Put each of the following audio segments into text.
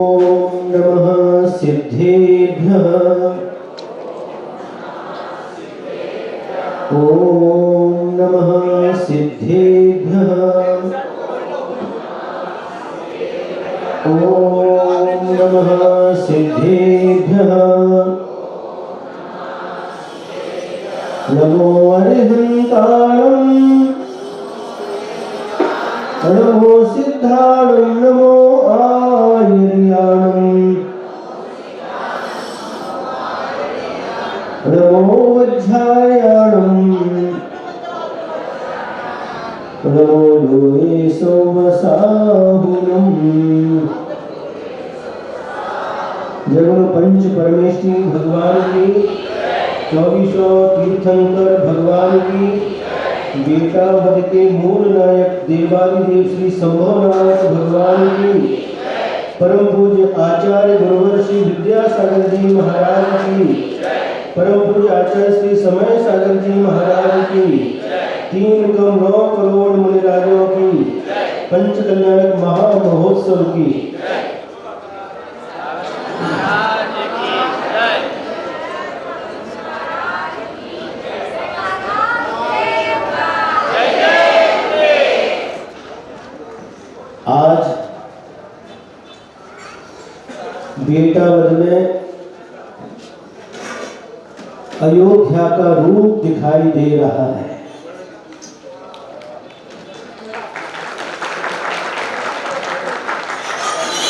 ओम नमः सिद्धेभ्यः। ओम नमः सिद्धेभ्यः। ओम नमः सिद्धेभ्यः। नमो अरिहन्ताणं नमो सिद्धाणं नमो आयर्याणं नमो वज्रायाणं नमो लोये सोमसाहुनं। जगन पंच परमेष्ठी भगवान की, 24 तीर्थंकर भगवान की, बेटा वध के मूल नायक देवादिदेव श्री संभव नायक भगवान की, परम पूज्य आचार्य गुरुवर श्री विद्यासागर जी महाराज की, परम पूज्य आचार्य श्री समय सागर जी महाराज की, 3,9 करोड़ मुनिराजों की, पंच कल्याणक महामहोत्सव की। आज बेटावद में अयोध्या का रूप दिखाई दे रहा है।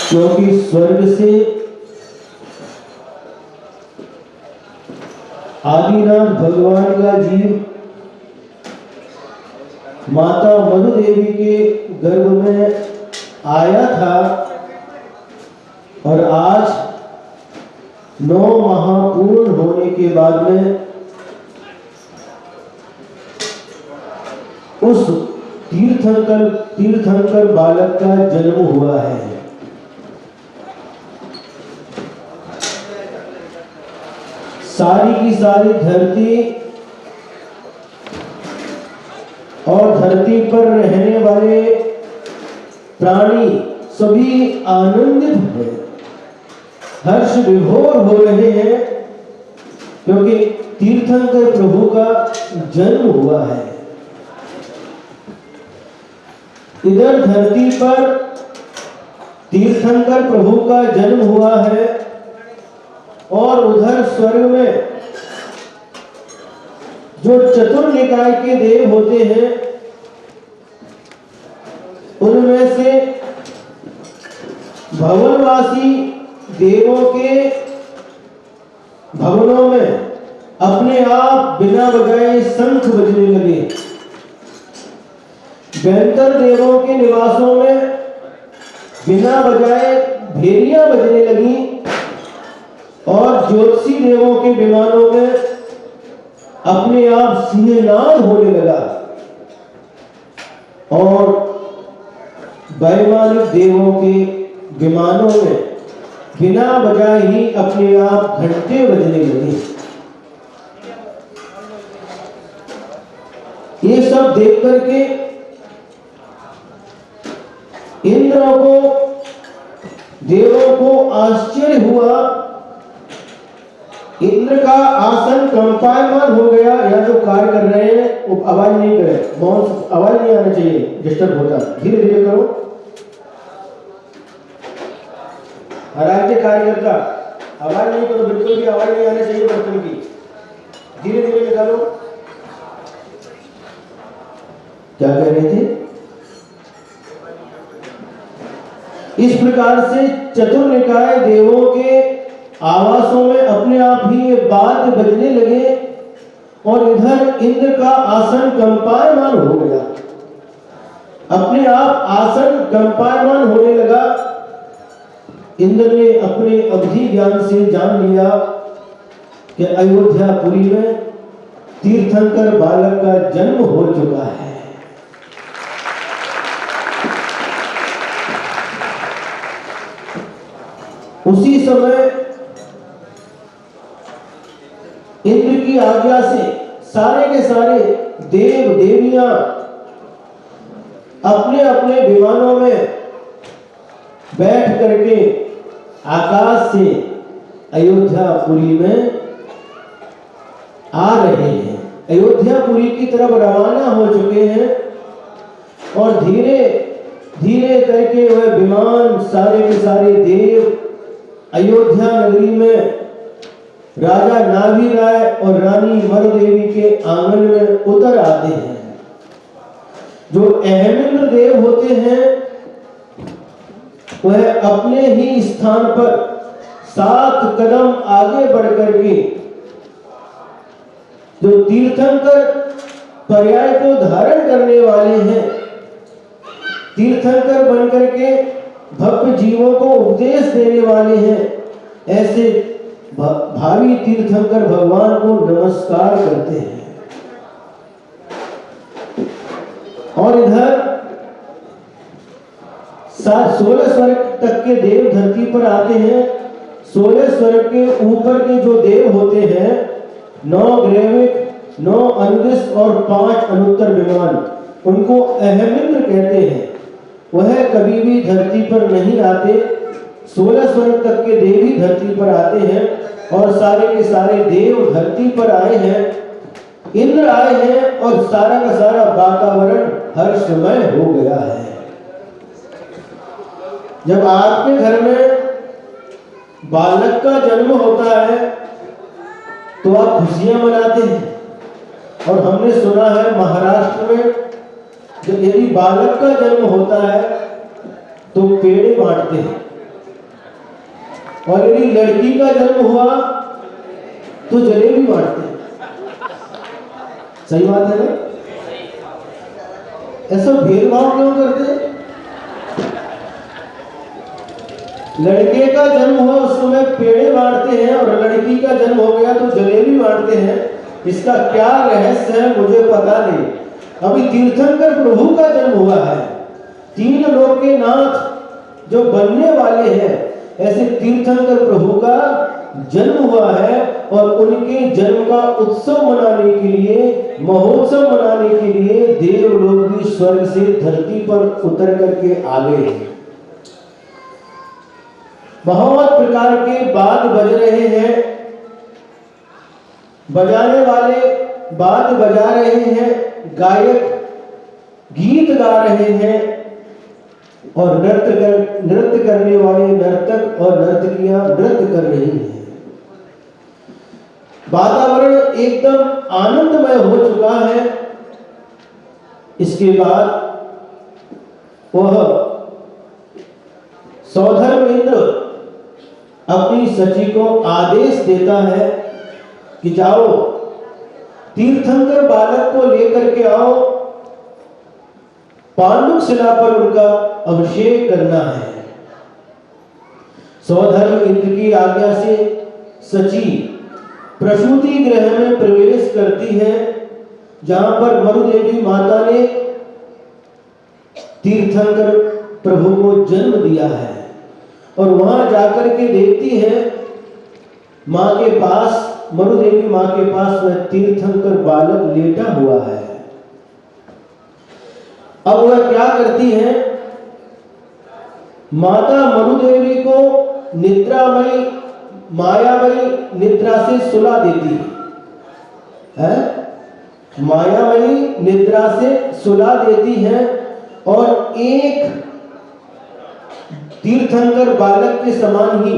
क्योंकि स्वर्ग से आदिनाथ भगवान का जीव माता मधु देवी के गर्भ में आया था और आज 9 माह पूर्ण होने के बाद में उस तीर्थंकर बालक का जन्म हुआ है। सारी की सारी धरती और धरती पर रहने वाले प्राणी सभी आनंदित हैं, हर्ष विभोर हो रहे हैं, क्योंकि तीर्थंकर प्रभु का जन्म हुआ है। इधर धरती पर तीर्थंकर प्रभु का जन्म हुआ है और उधर स्वर्ग में जो चतुर्निकाय के देव होते हैं उनमें से भवनवासी देवों के भवनों में अपने आप बिना बजाए शंख बजने लगे। बैंतर देवों के निवासों में बिना बजाए भेरियां बजने लगी और ज्योतिषी देवों के विमानों में अपने आप सिंहनाद होने लगा और वैमानिक देवों के विमानों में बिना बजाए ही अपने आप घंटे बजने लगे। ये सब देख करके इंद्र को, देवों को आश्चर्य हुआ। इंद्र का आसन कंपायमान हो गया। या जो कार्य कर रहे हैं वो आवाज नहीं करे, मौन, आवाज नहीं आना चाहिए, डिस्टर्ब होता। धीरे धीरे करो। आराध्य कार्यकर्ता आवाज नहीं करो, बिल्कुल भी आवाज नहीं आना चाहिए बर्तन की। धीरे धीरे निकालो। क्या कह रहे थे? इस प्रकार से चतुर्निकाय देवों के आवासों में अपने आप ही ये वाद्य बजने लगे और इधर इंद्र का आसन कंपायमान हो गया। अपने आप आसन कंपायमान होने लगा। इंद्र ने अपने अवधि ज्ञान से जान लिया कि अयोध्यापुरी में तीर्थंकर बालक का जन्म हो चुका है। उसी समय इंद्र की आज्ञा से सारे के सारे देव देवियां अपने अपने विमानों में बैठ करके आकाश से अयोध्यापुरी में आ रहे हैं, अयोध्यापुरी की तरफ रवाना हो चुके हैं। और धीरे धीरे करके वह विमान सारे के सारे देव अयोध्या नगरी में राजा नाभि राय और रानी मरुदेवी के आंगन में उतर आते हैं। जो अहमेंद्र देव होते हैं वह अपने ही स्थान पर 7 कदम आगे बढ़ करके जो तीर्थंकर पर्याय को धारण करने वाले हैं, तीर्थंकर बनकर के भक्त जीवों को उपदेश देने वाले हैं, ऐसे भावी तीर्थंकर भगवान को नमस्कार करते हैं। और इधर 16 स्वर्ग तक के देव धरती पर आते हैं। 16 स्वर्ग के ऊपर के जो देव होते हैं, 9 ग्रेविक, 9 अनुदिश और 5 अनुत्तर विमान, उनको अहमेंद्र कहते हैं। वह कभी भी धरती पर नहीं आते। 16 स्वर्ग तक के देव ही धरती पर आते हैं और सारे के सारे देव धरती पर आए हैं। इंद्र आए हैं और सारा का सारा वातावरण हर्षमय हो गया है। जब आपके घर में बालक का जन्म होता है तो आप खुशियां मनाते हैं। और हमने सुना है महाराष्ट्र में जब यदि बालक का जन्म होता है तो पेड़े बांटते हैं, और यदि लड़की का जन्म हुआ तो जलेबी बांटते हैं। सही बात है ना? ऐसा भेदभाव क्यों करते? लड़के का जन्म हुआ उस समय पेड़े बांटते हैं और लड़की का जन्म हो गया तो जलेबी बांटते हैं। इसका क्या रहस्य है मुझे पता नहीं। अभी तीर्थंकर प्रभु का जन्म हुआ है, 3 लोक के नाथ जो बनने वाले हैं, ऐसे तीर्थंकर प्रभु का जन्म हुआ है। और उनके जन्म का उत्सव मनाने के लिए, महोत्सव मनाने के लिए देव लोग भी स्वर्ग से धरती पर उतर करके आ गए हैं। बहुत प्रकार के वाद्य बज रहे हैं, बजाने वाले वाद्य बजा रहे हैं, गायक गीत गा रहे हैं और नृत्य करने वाले नर्तक और नर्तकियां नृत्य कर रही हैं। वातावरण एकदम आनंदमय हो चुका है। इसके बाद वह सौधर्म इंद्र अपनी सची को आदेश देता है कि जाओ तीर्थंकर बालक को लेकर के आओ, पांडुक शिला पर उनका अभिषेक करना है। सौधर्म इंद्र की आज्ञा से सची प्रसूति गृह में प्रवेश करती है, जहां पर मरुदेवी माता ने तीर्थंकर प्रभु को जन्म दिया है। और वहां जाकर के देखती है मां के पास, मरुदेवी मां के पास वह तीर्थंकर बालक लेटा हुआ है। अब वह क्या करती है, माता मरुदेवी को निद्रामयी मायामयी निद्रा से सुला देती है, मायामयी निद्रा से सुला देती है। और एक तीर्थंकर बालक के समान ही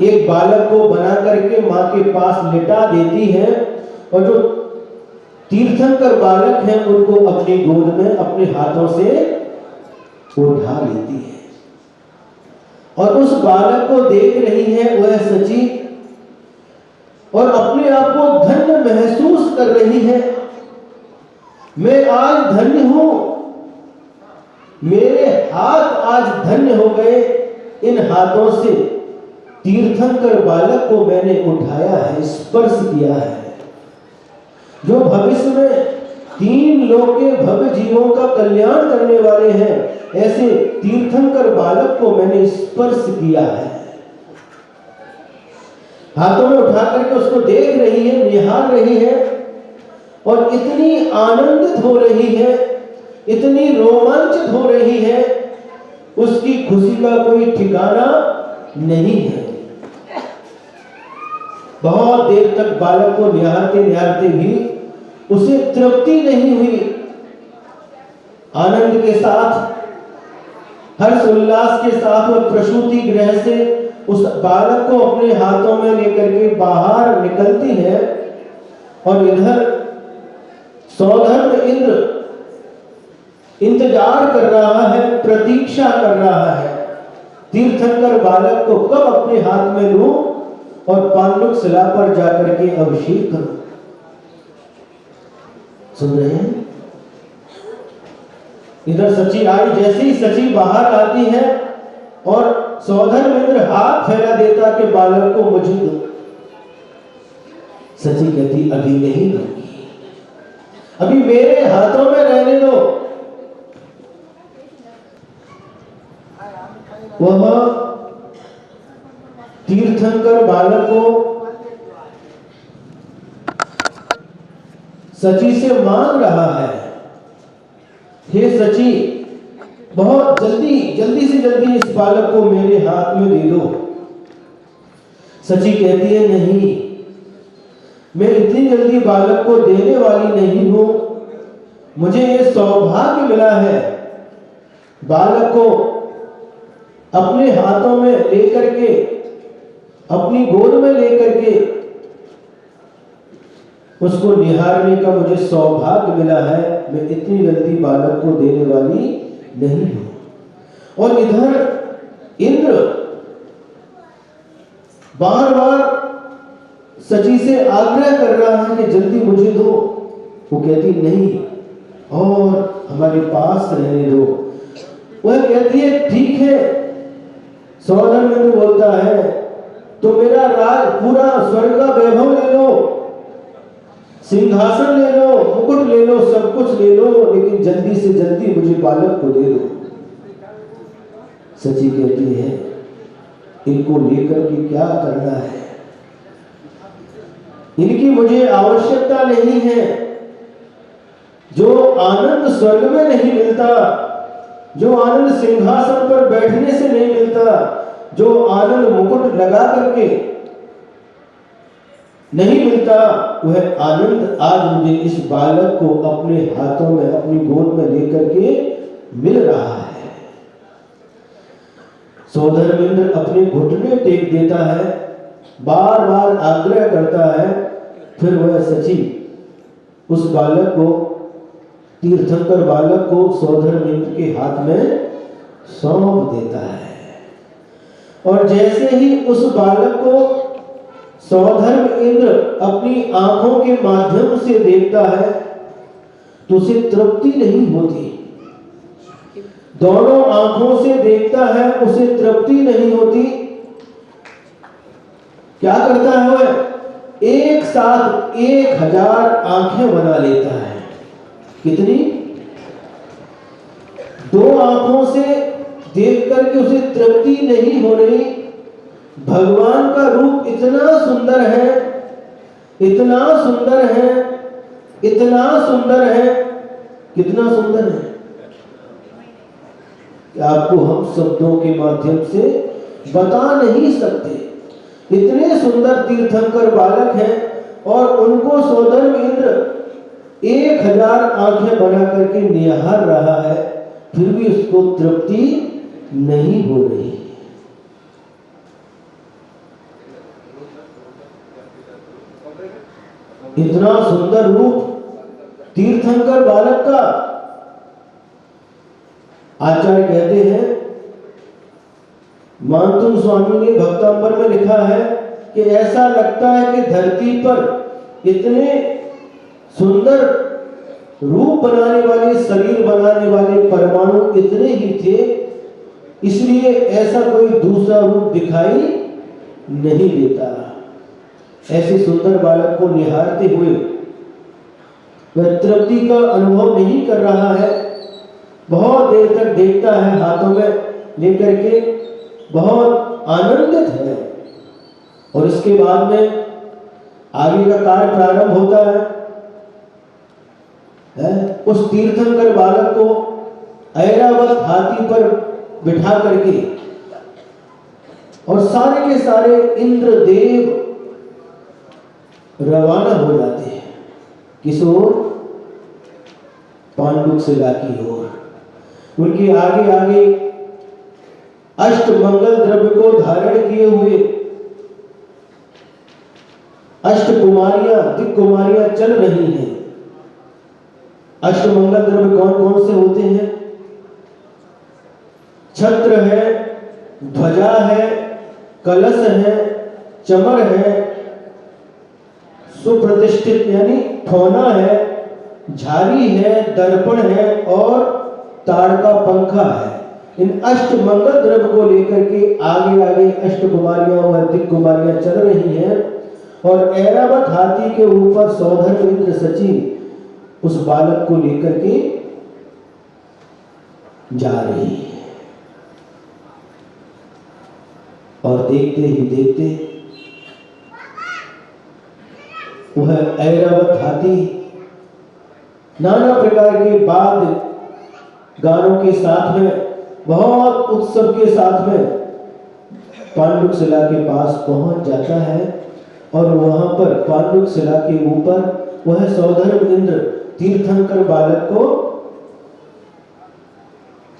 एक बालक को बना करके मां के पास लिटा देती है। और जो तीर्थंकर बालक हैं उनको अपनी गोद में अपने हाथों से उठा लेती है। और उस बालक को देख रही है वह सची, और अपने आप को धन्य महसूस कर रही है। मैं आज धन्य हूं, मेरे हाथ आज धन्य हो गए। इन हाथों से तीर्थंकर बालक को मैंने उठाया है, स्पर्श किया है। जो भविष्य में 3 लोक के भव्य जीवों का कल्याण करने वाले हैं, ऐसे तीर्थंकर बालक को मैंने स्पर्श किया है। हाथों में उठा करके उसको देख रही है, निहार रही है, और इतनी आनंदित हो रही है, इतनी रोमांचित हो रही है। उसकी खुशी का कोई ठिकाना नहीं है। बहुत देर तक बालक को निहारते निहारते भी उसे तृप्ति नहीं हुई। आनंद के साथ, हर्ष उल्लास के साथ वह प्रसूति गृह से उस बालक को अपने हाथों में लेकर के बाहर निकलती है और इधर सौधर्म इंद्र इंतजार कर रहा है, प्रतीक्षा कर रहा है, तीर्थंकर बालक को कब अपने हाथ में लूं और पांडुक शिला पर जाकर के अभिषेक करूं। सुन रहे हैं? इधर सची आई, जैसे ही सची बाहर आती है और सौधर्म इंद्र हाथ फैला देता कि बालक को मुझे दो। सची कहती अभी नहीं दूंगी, अभी मेरे हाथों में रहने दो। वह तीर्थंकर बालक को सची से मांग रहा है, हे सची बहुत जल्दी से जल्दी इस बालक को मेरे हाथ में दे दो। सची कहती है नहीं, मैं इतनी जल्दी बालक को देने वाली नहीं हूं। मुझे ये सौभाग्य मिला है बालक को अपने हाथों में लेकर के, अपनी गोद में लेकर के उसको निहारने का मुझे सौभाग्य मिला है। मैं इतनी जल्दी बालक को देने वाली नहीं हूं। और इधर इंद्र बार बार सची से आग्रह कर रहा है कि जल्दी मुझे दो। वो कहती नहीं और हमारे पास रहने दो। वह कहती है ठीक है। सौधर्म इंद्र बोलता है तो मेरा राज, पूरा स्वर्ग का वैभव ले लो, सिंहासन ले लो, मुकुट ले लो, सब कुछ ले लो, लेकिन जल्दी से जल्दी मुझे बालक को दे दो। सची कहती है इनको लेकर के क्या करना है, इनकी मुझे आवश्यकता नहीं है। जो आनंद स्वर्ग में नहीं मिलता, जो आनंद सिंहासन पर बैठने से नहीं मिलता, जो आनंद मुकुट लगा करके नहीं मिलता, वह आनंद आज मुझे इस बालक को अपने हाथों में, अपनी गोद में लेकर के मिल रहा है। सौधर्म इंद्र अपने घुटने टेक देता है, बार बार आग्रह करता है। फिर वह सची उस बालक को, तीर्थंकर बालक को सौधर्म इंद्र के हाथ में सौंप देता है। और जैसे ही उस बालक को सौधर्म इंद्र अपनी आंखों के माध्यम से देखता है तो उसे तृप्ति नहीं होती। दोनों आंखों से देखता है, उसे तृप्ति नहीं होती। क्या करता है वह? एक साथ 1000 आंखें बना लेता है। कितनी? 2 आंखों से देख करके उसे तृप्ति नहीं हो रही। भगवान का रूप इतना सुंदर है, इतना सुंदर है, इतना सुंदर है, कितना सुंदर है कि आपको हम शब्दों के माध्यम से बता नहीं सकते। इतने सुंदर तीर्थंकर बालक हैं और उनको सौधर्म इंद्र 1000 आंखें बना करके निहार रहा है, फिर भी उसको तृप्ति नहीं हो रही। इतना सुंदर रूप तीर्थंकर बालक का। आचार्य कहते हैं, मानतुम स्वामी ने भक्तांबर में लिखा है कि ऐसा लगता है कि धरती पर इतने सुंदर रूप बनाने वाले, शरीर बनाने वाले परमाणु इतने ही थे, इसलिए ऐसा कोई दूसरा रूप दिखाई नहीं देता। ऐसे सुंदर बालक को निहारते हुए वह तृप्ति का अनुभव नहीं कर रहा है। बहुत देर तक देखता है, हाथों में लेकर के बहुत आनंदित है। और इसके बाद में आगे का कार्य प्रारंभ होता है। उस तीर्थंकर बालक को ऐरावत हाथी पर बिठा करके और सारे के सारे इंद्रदेव रवाना हो जाते हैं। किस ओर? पांडुशिला की ओर। उनके आगे आगे अष्टमंगल द्रव्य को धारण किए हुए अष्टकुमारियां, दिक्कुमारियां चल रही हैं। अष्टमंगल द्रव्य कौन कौन से होते हैं? छत्र है, ध्वजा है, कलश है, चमर है, सुप्रतिष्ठित यानी ठोना है, झारी है, दर्पण है और ताड़ का पंखा है। इन अष्टमंगल द्रव्य को लेकर के आगे आगे अष्टकुमारियां और दिक्कुमारियां चल रही हैं और ऐरावत हाथी के ऊपर सौधर्म इंद्र सचिव उस बालक को लेकर के जा रही है। और देखते ही देखते वह ऐरावत हाथी नाना प्रकार के वाद्य गानों के साथ में, बहुत उत्सव के साथ में पांडुशिला के पास पहुंच जाता है और वहां पर पांडुशिला के ऊपर वह सौधर्म इंद्र तीर्थंकर बालक को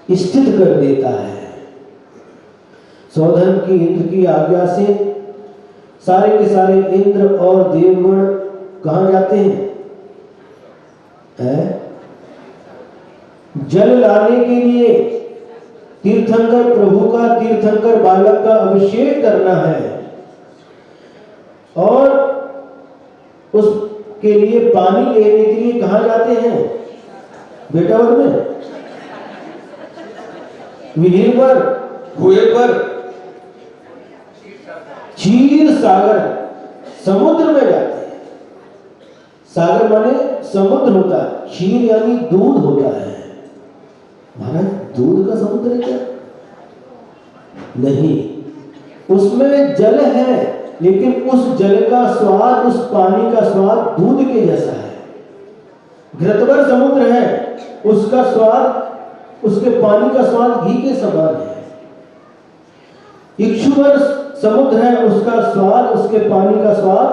स्थित कर देता है। सौधर्म की इंद्र की आज्ञा से सारे के सारे इंद्र और देवगण कहां जाते हैं? जल लाने के लिए तीर्थंकर प्रभु का, तीर्थंकर बालक का अभिषेक करना है और उसके लिए पानी लेने के लिए कहां जाते हैं? बेटावद में, विहीर पर, कुएं पर, क्षीर सागर समुद्र में जाते हैं। सागर माने समुद्र होता है, क्षीर यानी दूध होता है। महाराज दूध का समुद्र है क्या? नहीं, उसमें जल है लेकिन उस जल का स्वाद, उस पानी का स्वाद दूध के जैसा है। घृतवर समुद्र है, उसका स्वाद, उसके पानी का स्वाद घी के समान है। इक्षुवर समुद्र है, उसका स्वाद, उसके पानी का स्वाद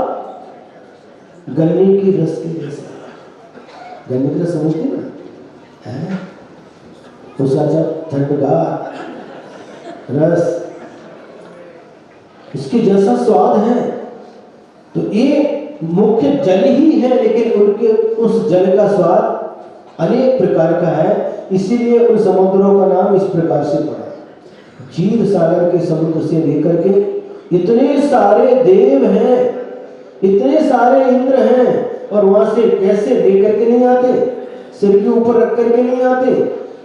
गन्ने की रस के जैसा। गन्ने की रस समझते ना है? उसका जब ठंडगार रस इसके जैसा स्वाद है। तो ये मुख्य जल ही है लेकिन उनके उस जल का स्वाद अनेक प्रकार का है, इसीलिए उन समुद्रों का नाम इस प्रकार से पड़ा। क्षीर सागर के समुद्र से लेकर के इतने सारे देव हैं, इतने सारे इंद्र हैं और वहां से कैसे लेकर के नहीं आते? सिर के ऊपर रख करके नहीं आते,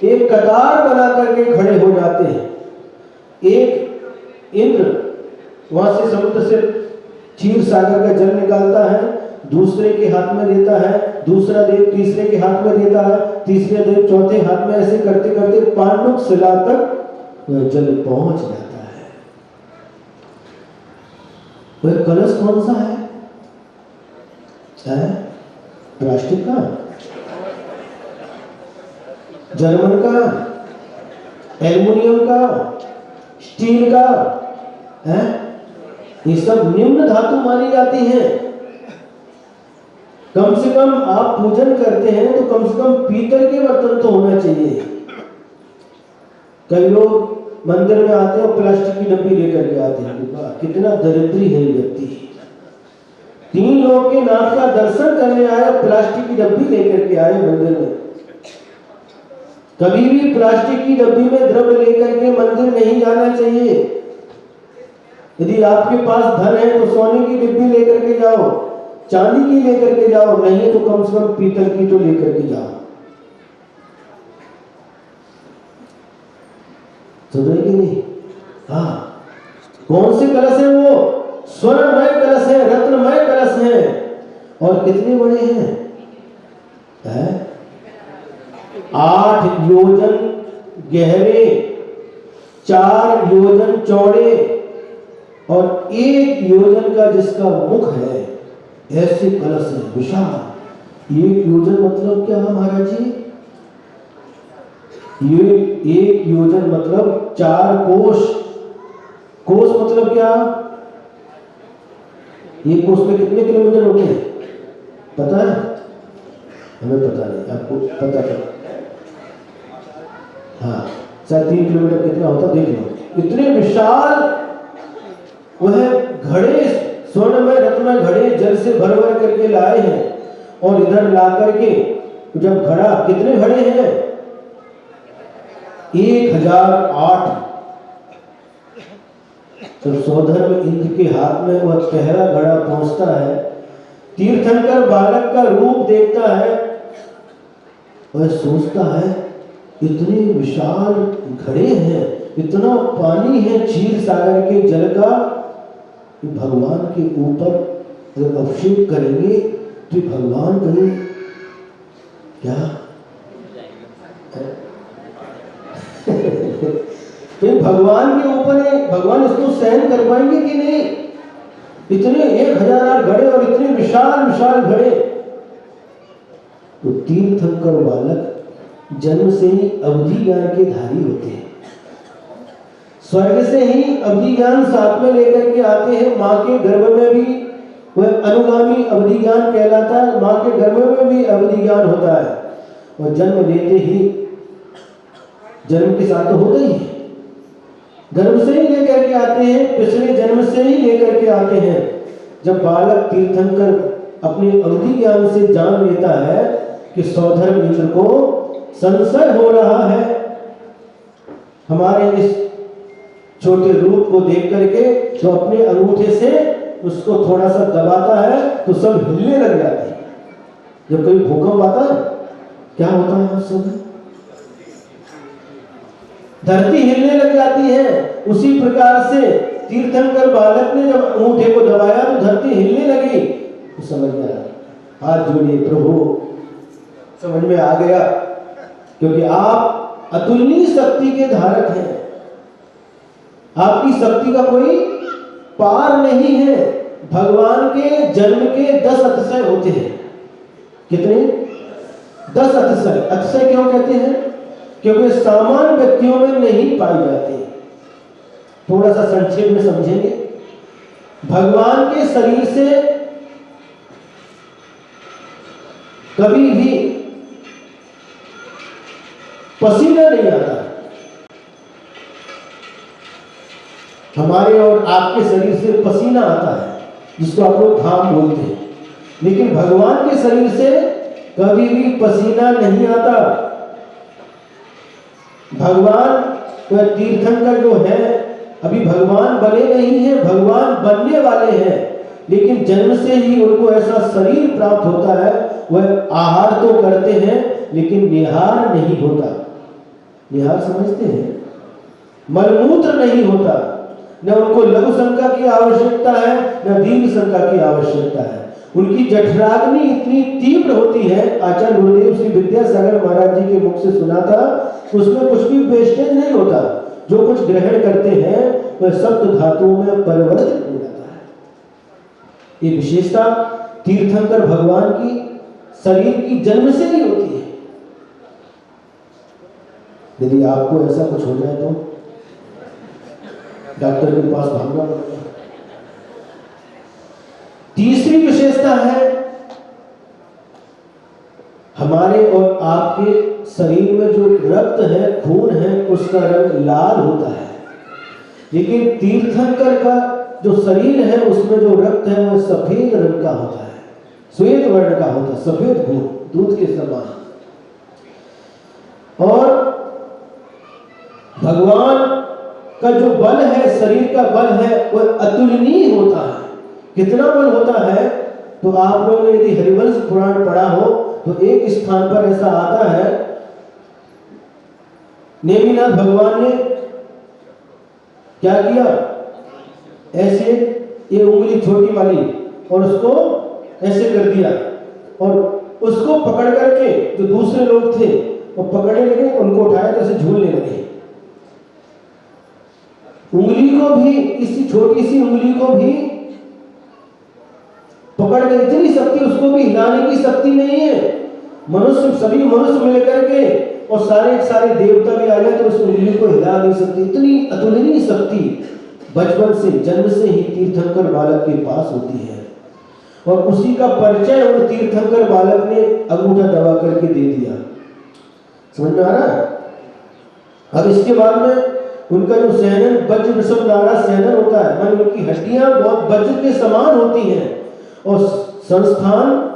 एक कतार बना करके खड़े हो जाते हैं। एक इंद्र वहां से समुद्र से क्षीर सागर का जल निकालता है, दूसरे के हाथ में देता है, दूसरा देव तीसरे के हाथ में देता है, तीसरे देव चौथे हाथ में, ऐसे करते करते पांडुशिला तक वह जल पहुंच जाता है। वह कलश कौन सा है? प्लास्टिक का, जर्मन का, एल्युमिनियम का, स्टील का है? ये सब निम्न धातु मानी जाती हैं। कम से कम आप पूजन करते हैं तो कम से कम पीतल के बर्तन तो होना चाहिए। कई लोग मंदिर में आते हैं और प्लास्टिक की डब्बी लेकर के आते हैं। कितना दरिद्री है ये व्यक्ति। 3 लोग के नाथ का दर्शन करने आए, प्लास्टिक की डब्बी लेकर के आए मंदिर में। कभी भी प्लास्टिक की डब्बी में द्रव्य लेकर के मंदिर नहीं जाना चाहिए। यदि आपके पास धन है तो सोने की डिब्बी लेकर के जाओ, चांदी की लेकर के जाओ, नहीं तो कम से कम पीतल की तो लेकर के जाओ। सुन रहे कि नहीं? हाँ, कौन से कलश है वो? स्वर्णमय कलश है, रत्नमय कलश है। और कितने बड़े हैं? 8 योजन गहरे, 4 योजन चौड़े और 1 योजन का जिसका मुख है, ऐसे कलश है विशाल। 1 योजन मतलब क्या है महाराज जी? ये 1 योजन मतलब 4 कोस। कोस मतलब क्या? एक कोस में कितने किलोमीटर होते हैं पता है? हमें पता नहीं, आपको पता है? हाँ, शायद 3 किलोमीटर कितना होता देख लो। इतने विशाल वह घड़े, स्वर्णमय रत्नमय घड़े जल से भर भर करके लाए हैं और इधर ला करके जब घड़ा, कितने घड़े हैं? 1008। जब सौधर्म इंद्र के हाथ में वह पहला घड़ा पहुंचता है, तीर्थंकर बालक का रूप देखता है, वह सोचता है इतने विशाल घड़े हैं, इतना पानी है क्षीर सागर के जल का, कि भगवान के ऊपर अगर अभिषेक करेंगे तो भगवान कहीं क्या तो भगवान के ऊपर भगवान इसको सहन कर पाएंगे कि नहीं? इतने 1008 घड़े और इतने विशाल विशाल घड़े। तो तीर्थंकर बालक जन्म से ही अवधि ज्ञान के धारी होते हैं। स्वर्ग से ही अवधि ज्ञान साथ में लेकर के आते हैं। माँ के गर्भ में भी वह अनुगामी अवधि ज्ञान कहलाता है, माँ के गर्भ में भी अवधि ज्ञान होता है। और जन्म लेते ही, जन्म के साथ तो होता ही है, गर्भ से ही लेकर के आते हैं, पिछले जन्म से ही लेकर के आते हैं। जब बालक तीर्थंकर अपने अवधि ज्ञान से जान लेता है कि सौधर्म इंद्र को संशय हो रहा है हमारे इस छोटे रूप को देख करके, जो अपने अंगूठे से उसको थोड़ा सा दबाता है तो सब हिलने लग जाते हैं। जब कोई भूकंप आता है क्या होता है? सब धरती हिलने लग जाती है। उसी प्रकार से तीर्थंकर बालक ने जब अंगूठे को दबाया तो धरती हिलने लगी। तो समझ गया, हाथ जोड़िए प्रभु, समझ में आ गया, क्योंकि आप अतुलनीय शक्ति के धारक हैं। आपकी शक्ति का कोई पार नहीं है। भगवान के जन्म के 10 अतिशय होते हैं। कितने? 10 अतिशय। अतिशय क्यों कहते हैं? क्योंकि सामान्य व्यक्तियों में नहीं पाई जाती। थोड़ा सा संक्षेप में समझेंगे। भगवान के शरीर से कभी भी पसीना नहीं आता। हमारे और आपके शरीर से पसीना आता है, जिसको आप लोग घाम बोलते हैं, लेकिन भगवान के शरीर से कभी भी पसीना नहीं आता। भगवान वह तीर्थंकर जो है, अभी भगवान बने नहीं है, भगवान बनने वाले हैं, लेकिन जन्म से ही उनको ऐसा शरीर प्राप्त होता है। वह आहार तो करते हैं लेकिन निहार नहीं होता। निहार समझते हैं? मलमूत्र नहीं होता। न उनको लघु संख्या की आवश्यकता है, न दीर्घ संख्या की आवश्यकता है। उनकी जठराग्नि इतनी तीव्र होती है, आचार्य गुरुदेव श्री विद्यासागर महाराज जी के मुख से सुना था, उसमें कुछ भी वेस्टेज नहीं होता। जो कुछ ग्रहण करते हैं वह सप्त धातुओं में परिवर्तित हो जाता है। ये विशेषता तीर्थंकर भगवान की शरीर की जन्म से ही होती है। यदि आपको ऐसा कुछ हो जाए तो डॉक्टर के पास भागना पड़ेगा। तीसरी विशेषता है, हमारे और आपके शरीर में जो रक्त है, खून है, उसका रंग लाल होता है, लेकिन तीर्थंकर का जो शरीर है उसमें जो रक्त है वह सफेद रंग का होता है, श्वेत वर्ण का होता है, सफेद खून, दूध के समान। और भगवान का जो बल है, शरीर का बल है, वह अतुलनीय होता है। कितना बल होता है? तो आप लोगों ने यदि हरिवंश पुराण पढ़ा हो तो एक स्थान पर ऐसा आता है, नेमिनाथ भगवान ने क्या किया, ऐसे ये उंगली छोटी वाली और उसको ऐसे कर दिया और उसको पकड़ करके जो दूसरे लोग थे वो पकड़ने लगे, उनको उठाया तो ऐसे झूलने लगे। उंगली को भी, इसी छोटी सी उंगली को भी पकड़ कर, इतनी शक्ति उसको भी हिलाने की शक्ति नहीं है। मनुष्य, सभी मनुष्य मिलकर के और सारे देवता भी आ जाए तो उस उंगली को हिला नहीं सकती। इतनी अतुलनीय शक्ति बचपन से, जन्म से ही तीर्थंकर बालक के पास होती है। और उसी का परिचय उन तीर्थंकर बालक ने अंगूठा दबा करके दे दिया। समझ में आ रहा है? अब इसके बाद में उनका जो सहनन वज्र वृषभ नारा सहनन होता है, मान उनकी हड्डियां बहुत वज्र के समान होती हैं, और संस्थान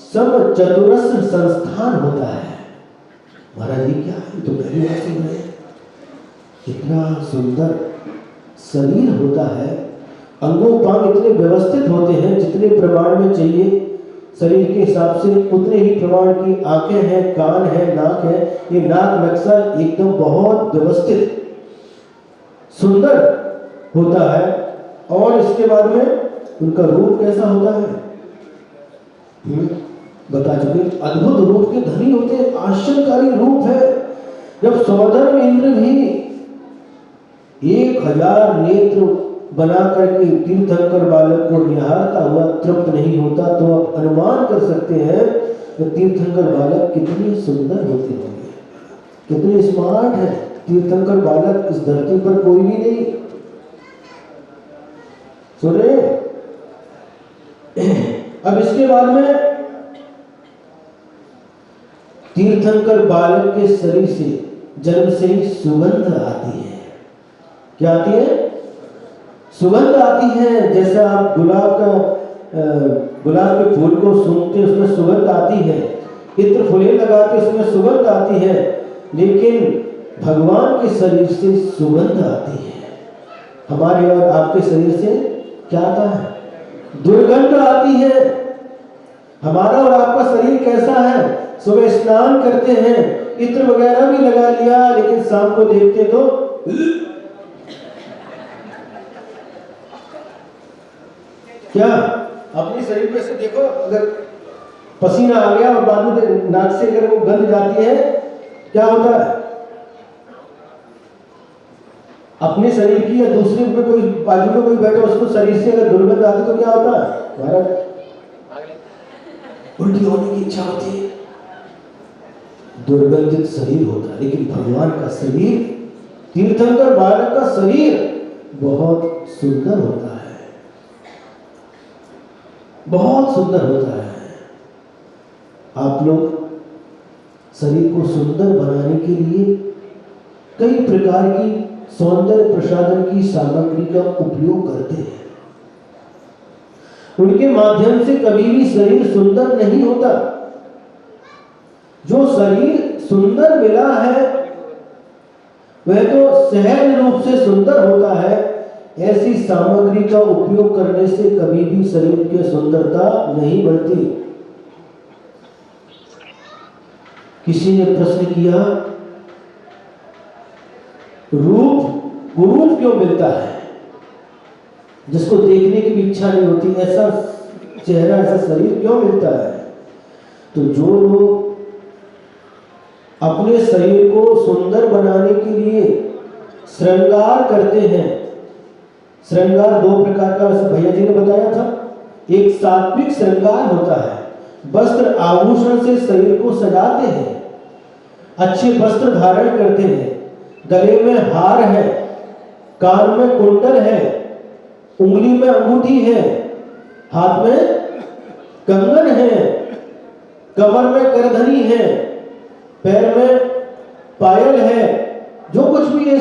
सम चतुरस संस्थान होता है। महाराज जी क्या है, तो पहली बार सुन रहे हैं। कितना सुंदर शरीर होता है, अंगों पांव इतने व्यवस्थित होते हैं, जितने प्रमाण में चाहिए शरीर के हिसाब से उतने ही प्रमाण की आंखें हैं, कान है, नाक है। ये नाक नक्शा एकदम बहुत व्यवस्थित सुंदर होता है। और इसके बाद में उनका रूप कैसा होता है, बता चुके, अद्भुत रूप के धनी होते हैं, आश्चर्यकारी रूप है। जब सौधर्म इंद्र भी 1000 नेत्र बना करके तीर्थंकर बालक को निहारता हुआ तृप्त नहीं होता, तो आप अनुमान कर सकते हैं कि तीर्थंकर बालक कितने सुंदर होते होंगे, कितने स्मार्ट है। तीर्थंकर बालक इस धरती पर कोई भी नहीं। सुन रहे? अब इसके बाद में तीर्थंकर बालक के शरीर से जन्म से ही सुगंध आती है। क्या आती है? सुगंध आती है। जैसा आप गुलाब के फूल को सूंघते उसमें सुगंध आती है, इत्र फुले लगाते उसमें सुगंध आती है, लेकिन भगवान के शरीर से सुगंध आती है। हमारे और आपके शरीर से क्या आता है? दुर्गंध आती है। हमारा और आपका शरीर कैसा है? सुबह स्नान करते हैं, इत्र वगैरह भी लगा लिया, लेकिन शाम को देखते तो क्या अपने शरीर में से देखो, अगर पसीना आ गया और बाद में नाक से अगर वो गंध जाती है, क्या होता है? अपने शरीर की या दूसरे में कोई बाजू में कोई बैठा उसको शरीर से अगर दुर्गंध आती तो क्या होता है? महाराज उल्टी होने की इच्छा होती है। दुर्गंधित शरीर होता है, लेकिन भगवान का शरीर, तीर्थंकर बालक का शरीर बहुत सुंदर होता है, बहुत सुंदर होता है। आप लोग शरीर को सुंदर बनाने के लिए कई प्रकार की सौंदर्य प्रसाधन की सामग्री का उपयोग करते हैं। उनके माध्यम से कभी भी शरीर सुंदर नहीं होता। जो शरीर सुंदर मिला है वह तो सहज रूप से सुंदर होता है। ऐसी सामग्री का उपयोग करने से कभी भी शरीर की सुंदरता नहीं बढ़ती। किसी ने प्रश्न किया, रूप कुरूप क्यों मिलता है? जिसको देखने की भी इच्छा नहीं होती, ऐसा चेहरा, ऐसा शरीर क्यों मिलता है? तो जो लोग अपने शरीर को सुंदर बनाने के लिए श्रृंगार करते हैं, श्रृंगार 2 प्रकार का वैसे भैया जी ने बताया था। एक सात्विक श्रृंगार होता है, वस्त्र आभूषण से शरीर को सजाते हैं, अच्छे वस्त्र धारण करते हैं, गले में हार है, कान में कुंडल है, उंगली में अंगूठी है, हाथ में कंगन है, कमर में करधनी है, पैर में पायल है। जो कुछ भी ये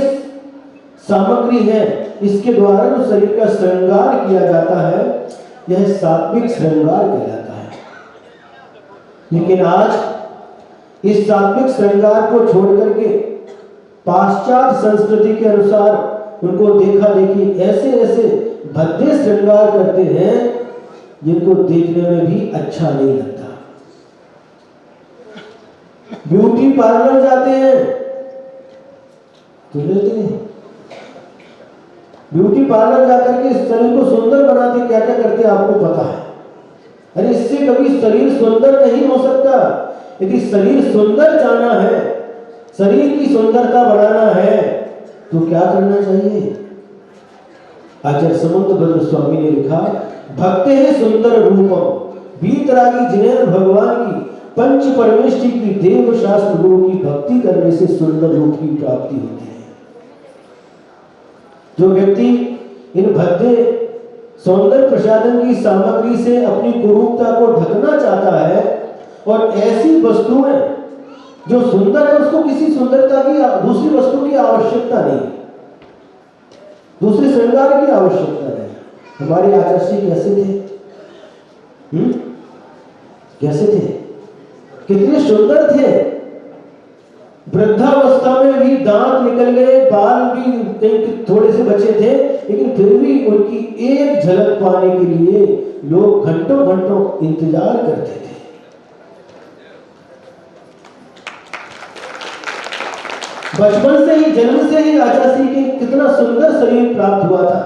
सामग्री है, इसके द्वारा जो शरीर का श्रृंगार किया जाता है, यह सात्विक श्रृंगार कहलाता है। लेकिन आज इस सात्विक श्रृंगार को छोड़ करके पाश्चात्य संस्कृति के अनुसार उनको देखा देखी ऐसे ऐसे भद्दे श्रृंगार करते हैं जिनको देखने में भी अच्छा नहीं लगता। ब्यूटी पार्लर जाते हैं तो लेते हैं, ब्यूटी पार्लर जाकर के शरीर को सुंदर बनाते, क्या क्या करते आपको पता है? अरे इससे कभी शरीर सुंदर नहीं हो सकता। यदि शरीर सुंदर जाना है, शरीर की सुंदरता बढ़ाना है, तो क्या करना चाहिए? आचार्य समंतभद्र स्वामी ने लिखा, भक्ते हैं सुंदर रूपम वीतरागी जिनेन्द्र भगवान की पंच परमेष्टि की देव शास्त्र गुरु की भक्ति करने से सुंदर रूप की प्राप्ति होती है। जो व्यक्ति इन भद्दे सौंदर्य प्रसाधन की सामग्री से अपनी कुरूपता को ढकना चाहता है और ऐसी वस्तुएं जो सुंदर है उसको किसी सुंदरता की दूसरी वस्तु की आवश्यकता नहीं, दूसरे श्रृंगार की आवश्यकता नहीं। हमारे आचार्य कैसे थे? कैसे थे? कितने सुंदर थे। वृद्धावस्था में भी दांत निकल गए, बाल भी थोड़े से बचे थे, लेकिन फिर भी उनकी एक झलक पाने के लिए लोग घंटों घंटों इंतजार करते थे। बचपन से ही, जन्म से ही आचार्य के कितना सुंदर शरीर प्राप्त हुआ था।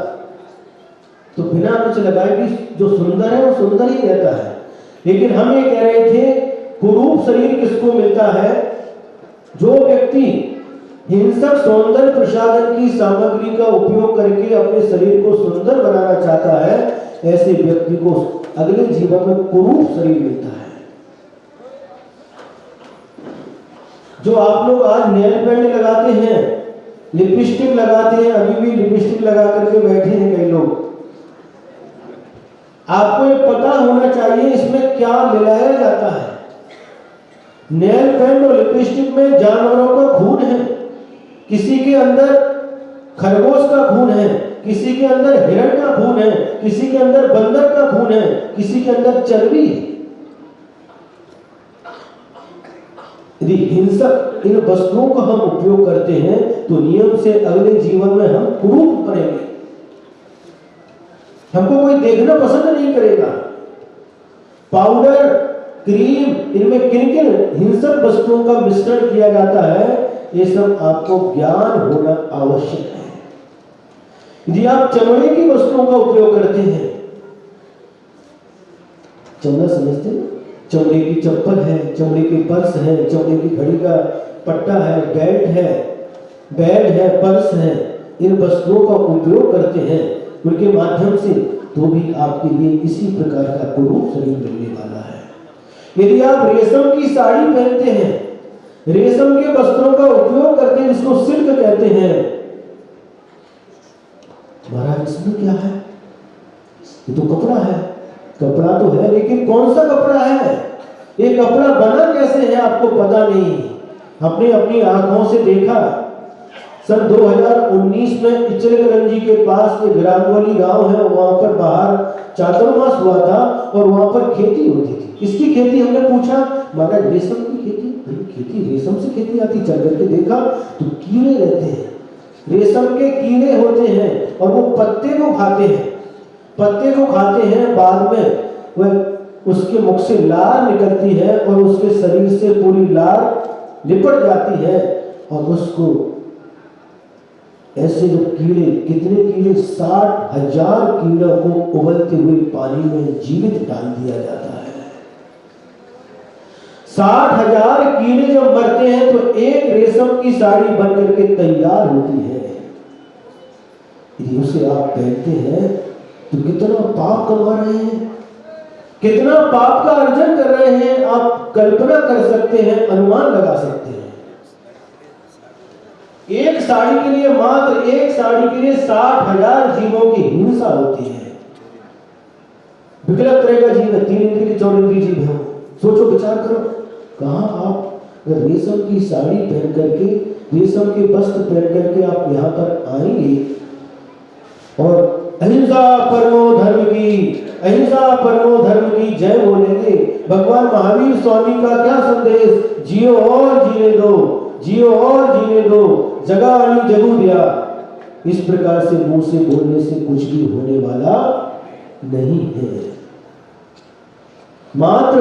तो बिना कुछ लगाए भी जो सुंदर है वो सुंदर ही रहता है। लेकिन हम ये कह रहे थे कुरूप शरीर किसको मिलता है? जो व्यक्ति हिंसक सौंदर्य प्रसाधन की सामग्री का उपयोग करके अपने शरीर को सुंदर बनाना चाहता है, ऐसे व्यक्ति को अगले जीवन में कुरूप शरीर मिलता है। जो आप लोग आज नेल पेंट लगाते हैं, लिपस्टिक लगाते हैं, अभी भी लिपस्टिक लगा करके बैठे हैं कई लोग। आपको ये पता होना चाहिए इसमें क्या मिलाया जाता है। नेल पेंट और लिपस्टिक में जानवरों का खून है, किसी के अंदर खरगोश का खून है, किसी के अंदर हिरण का खून है, किसी के अंदर बंदर का खून है, किसी के अंदर चर्बी है। यदि हिंसक इन वस्तुओं का हम उपयोग करते हैं तो नियम से अगले जीवन में हम कुरूप बनेंगे। हमको कोई देखना पसंद नहीं करेगा। पाउडर, क्रीम, इनमें किन किन हिंसक वस्तुओं का मिश्रण किया जाता है, ये सब आपको ज्ञान होना आवश्यक है। यदि आप चमड़े की वस्तुओं का उपयोग करते हैं, चमड़ा समझते हैं, चमड़े की चप्पल है, चमड़े की पर्स है, चमड़े की घड़ी का पट्टा है, बेल्ट है, बैग है, पर्स है, इन वस्तुओं का उपयोग करते हैं उनके माध्यम से, तो भी आपके लिए इसी प्रकार का कुरूप शरीर मिलने वाला है। यदि आप रेशम की साड़ी पहनते हैं, रेशम के वस्त्रों का उपयोग करते हैं, जिसको सिल्क कहते हैं, महाराज इसमें क्या है? ये तो कपड़ा है। कपड़ा तो है, लेकिन कौन सा कपड़ा है? ये कपड़ा बना कैसे है आपको पता नहीं। आपने अपनी आंखों से देखा। सन 2019 में इचलकरंजी के पास एक ग्रामवाली गांव है, वहां पर बाहर चातुर्मास हुआ था और वहां पर खेती होती थी। किसकी खेती? हमने पूछा, महाराज रेशम की खेती। खेती रेशम से खेती आती? चल करके देखा तो कीड़े रहते हैं, रेशम के कीड़े होते हैं और वो पत्ते को खाते हैं। पत्ते को खाते हैं, बाद में वह उसके मुख से लार निकलती है और उसके शरीर से पूरी लार लिपट जाती है और उसको ऐसे जो कीड़े, कितने कीड़े, 60,000 कीड़ों को उबलते हुए पानी में जीवित डाल दिया जाता है। 60,000 कीड़े जब मरते हैं तो एक रेशम की साड़ी बन करके तैयार होती है। यदि उसे आप पहनते हैं तो कितना पाप कमा रहे हैं, कितना पाप का अर्जन कर रहे हैं, आप कल्पना कर सकते हैं, अनुमान लगा सकते हैं। एक साड़ी के लिए, मात्र एक साड़ी के लिए 60,000 जीवों की हिंसा होती है। विकल्प तरह का जीव है, 3 इंद्रिय के 4 इंद्रिय जीव है। सोचो, विचार करो, कहां आप रेशम की साड़ी पहन करके, रेशम के वस्त्र पहन करके आप यहाँ पर आएंगे और अहिंसा परमो धर्म की, अहिंसा परमो धर्म की जय बोलेंगे। भगवान महावीर स्वामी का क्या संदेश? जियो और जीने दो, जियो और जीने दो, जगा वाली जगू दिया। इस प्रकार से मुंह से बोलने से कुछ भी होने वाला नहीं है। मात्र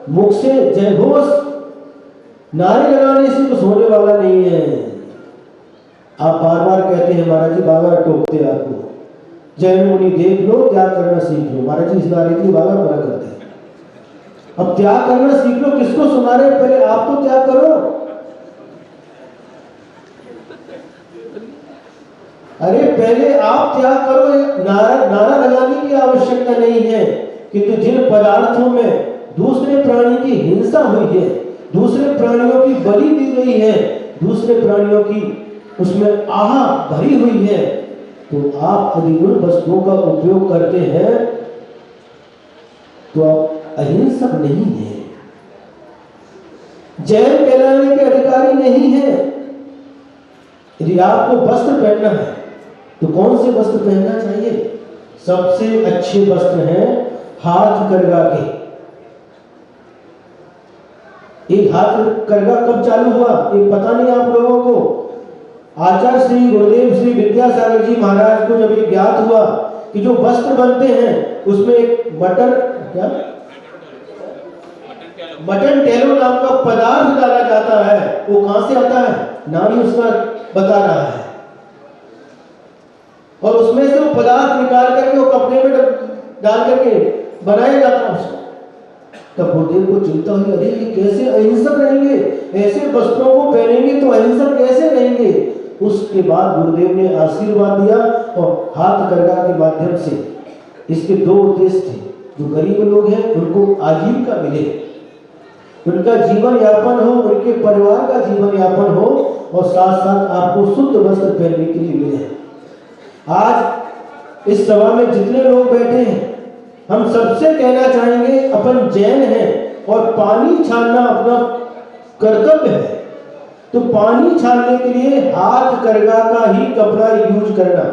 मुख से जय घोष, नारे लगाने से कुछ होने वाला नहीं है। आप बार बार कहते हैं, महाराज जी बार बार टोकते आपको, जैन मुनि देख लो, त्याग करना सीख लो। महाराज जी इस नारे की बार बार मना करते हैं। अब त्याग करना सीख लो, किसको सुना रहे? पहले आप तो त्याग करो। अरे पहले आप त्याग करो। नारा लगाने की आवश्यकता नहीं है, किंतु जिन पदार्थों में दूसरे प्राणी की हिंसा हुई है, दूसरे प्राणियों की बलि दी गई है, दूसरे प्राणियों की उसमें आह भरी हुई है, तो आप यदि उन वस्तुओं का उपयोग करते हैं तो आप अहिंसक नहीं है, जैन कहलाने के अधिकारी नहीं है। यदि आपको वस्त्र पहनना है तो कौन से वस्त्र पहनना चाहिए? सबसे अच्छे वस्त्र हैं हाथ करगा के। एक हाथ करगा कब चालू हुआ ये पता नहीं आप लोगों को। आचार्य श्री गुरुदेव श्री विद्यासागर जी महाराज को जब ये ज्ञात हुआ कि जो वस्त्र बनते हैं उसमें एक मटन टेलो नाम का पदार्थ डाला जाता है, वो कहां से आता है नाम ही उसका बता रहा है, और उसमें से वो पदार्थ निकाल करके वो कपड़े में डाल करके बनाया जाता है उसको। तब गुरुदेव को चिंता हुई, अरे ये कैसे अहिंसक रहेंगे, ऐसे वस्त्रों को पहनेंगे तो अहिंसक कैसे रहेंगे। उसके बाद गुरुदेव ने आशीर्वाद दिया और हाथ करगा के माध्यम से इसके दो उद्देश्य थे, जो गरीब लोग हैं उनको आजीविका मिले, उनका जीवन यापन हो, उनके परिवार का जीवन यापन हो, और साथ साथ आपको शुद्ध वस्त्र पहनने के लिए मिले। आज इस सभा में जितने लोग बैठे हैं हम सबसे कहना चाहेंगे अपन जैन हैं और पानी छानना अपना कर्तव्य है, तो पानी छानने के लिए हाथ करगा का ही कपड़ा यूज करना।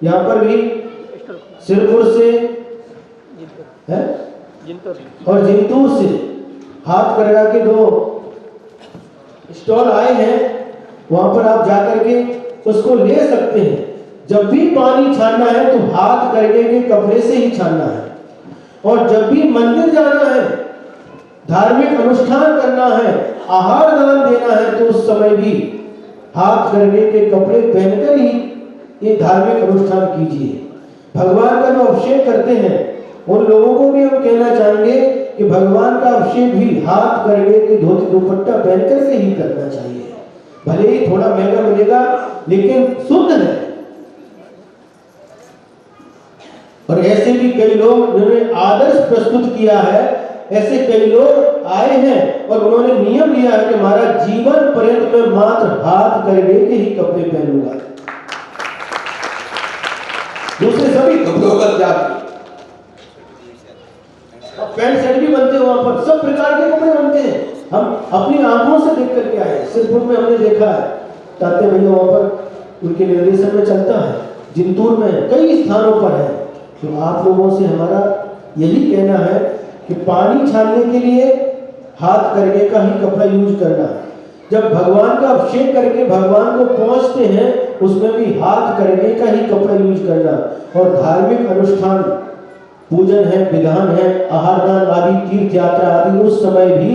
यहाँ पर भी सिरपुर से है और जिंतूर से हाथ करगा के दो स्टॉल आए हैं, वहां पर आप जाकर के उसको ले सकते हैं। जब भी पानी छानना है तो हाथ करगे के कपड़े से ही छानना है, और जब भी मंदिर जाना है, धार्मिक अनुष्ठान करना है, आहार दान देना है, तो उस समय भी हाथ करगे के कपड़े पहनकर ही ये धार्मिक अनुष्ठान कीजिए। भगवान का जो अभिषेक करते हैं उन लोगों को भी हम कहना चाहेंगे कि भगवान का अभिषेक भी हाथ करगे के धोती दुपट्टा पहनकर के ही करना चाहिए। भले ही थोड़ा महंगा मिलेगा लेकिन शुद्ध है। और ऐसे भी कई लोग जिन्होंने आदर्श प्रस्तुत किया है, ऐसे कई लोग आए हैं और उन्होंने नियम लिया है कि हमारा जीवन पर्यंत में मात्र हाथ करगे के ही कपड़े पहनूंगा, दूसरे सभी कपड़ों का त्याग। पैंट शर्ट भी बनते हैं, वहां पर सब प्रकार के कपड़े बनते हैं। हम अपनी आंखों से देख करके आए, सिरपुर में हमने देखा है, ताते भैया वहां पर उनके निर्देशन में चलता है, जिंतूर में कई स्थानों पर है। तो आप लोगों से हमारा यही कहना है कि पानी छानने के लिए हाथ करगे का ही कपड़ा यूज करना। जब भगवान का अभिषेक करके भगवान को पहुंचते हैं उसमें भी हाथ करगे का ही कपड़ा यूज करना। और धार्मिक अनुष्ठान, पूजन है, विधान है, आहार दान आदि, तीर्थ यात्रा आदि, उस समय भी